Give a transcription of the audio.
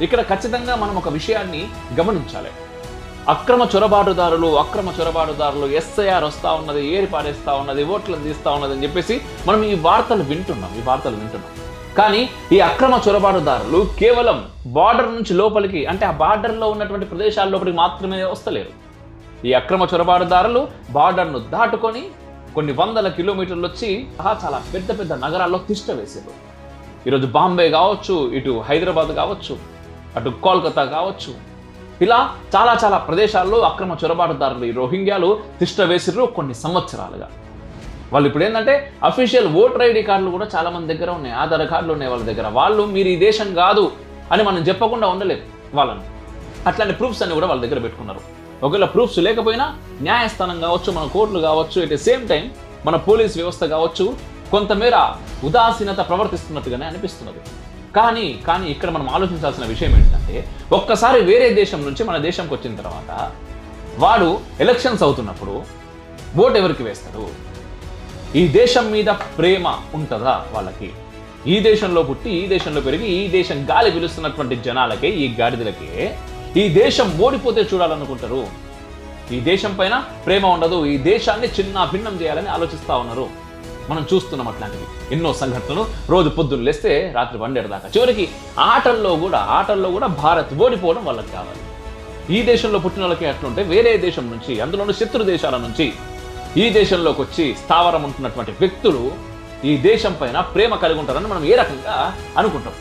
ఇక్కడ ఖచ్చితంగా మనం ఒక విషయాన్ని గమనించాలి. అక్రమ చొరబాటుదారులు ఎస్ఐఆర్ వస్తా ఉన్నది, ఏరి పారేస్తా ఉన్నది, ఓట్లను తీస్తా ఉన్నది అని చెప్పేసి మనం ఈ వార్తలు వింటున్నాం. కానీ ఈ అక్రమ చొరబాటుదారులు కేవలం బార్డర్ నుంచి లోపలికి, అంటే ఆ బార్డర్లో ఉన్నటువంటి ప్రదేశాల లోపలికి మాత్రమే వస్తలేరు. ఈ అక్రమ చొరబాటుదారులు బార్డర్ను దాటుకొని కొన్ని వందల కిలోమీటర్లు వచ్చి చాలా పెద్ద పెద్ద నగరాల్లో తిష్ట వేసారు. ఈరోజు బాంబే కావచ్చు, ఇటు హైదరాబాద్ కావచ్చు, అటు కోల్కతా కావచ్చు, ఇలా చాలా ప్రదేశాల్లో అక్రమ చొరబాటుదారులు ఈ రోహింగ్యాలు తిష్ట వేసిర్రు కొన్ని సంవత్సరాలుగా. వాళ్ళు ఇప్పుడు ఏంటంటే అఫీషియల్ ఓటర్ ఐడి కార్డులు కూడా చాలా మంది దగ్గర ఉన్నాయి, ఆధార్ కార్డులు ఉన్నాయి వాళ్ళ దగ్గర. వాళ్ళు మీరు ఈ దేశం కాదు అని మనం చెప్పకుండా ఉండలేదు వాళ్ళను. అట్లాంటి ప్రూఫ్స్ అన్ని కూడా వాళ్ళ దగ్గర పెట్టుకున్నారు. ఒకవేళ ప్రూఫ్స్ లేకపోయినా న్యాయస్థానం కావచ్చు, మన కోర్టులు కావచ్చు, ఎట్ ద సేమ్ టైం మన పోలీస్ వ్యవస్థ కావచ్చు కొంతమేర ఉదాసీనత ప్రవర్తిస్తున్నట్టుగానే అనిపిస్తున్నది. కానీ ఇక్కడ మనం ఆలోచించాల్సిన విషయం ఏంటంటే, ఒక్కసారి వేరే దేశం నుంచి మన దేశంకి వచ్చిన తర్వాత వాడు ఎలక్షన్స్ అవుతున్నప్పుడు ఓటు ఎవరికి వేస్తారు? ఈ దేశం మీద ప్రేమ ఉంటుందా వాళ్ళకి? ఈ దేశంలో పుట్టి, ఈ దేశంలో పెరిగి, ఈ దేశం గాలి పిలుస్తున్నటువంటి జనాలకే, ఈ గాడిదలకే ఈ దేశం ఓడిపోతే చూడాలనుకుంటారు. ఈ దేశం పైన ప్రేమ ఉండదు. ఈ దేశాన్ని చిన్న భిన్నం చేయాలని ఆలోచిస్తూ ఉన్నారు. మనం చూస్తున్నాం అట్లాంటివి ఎన్నో సంఘటనలు. రోజు పొద్దున్న లేస్తే రాత్రి 12 దాకా. చివరికి ఆటల్లో కూడా భారత్ ఓడిపోవడం వాళ్ళకి కావాలి. ఈ దేశంలో పుట్టిన వాళ్ళకి అట్లుంటే వేరే దేశం నుంచి, అందులోనూ శత్రు దేశాల నుంచి ఈ దేశంలోకి వచ్చి స్థావరం ఉంటున్నటువంటి వ్యక్తులు ఈ దేశం పైన ప్రేమ కలిగి ఉంటారని మనం ఏ రకంగా అనుకుంటాం?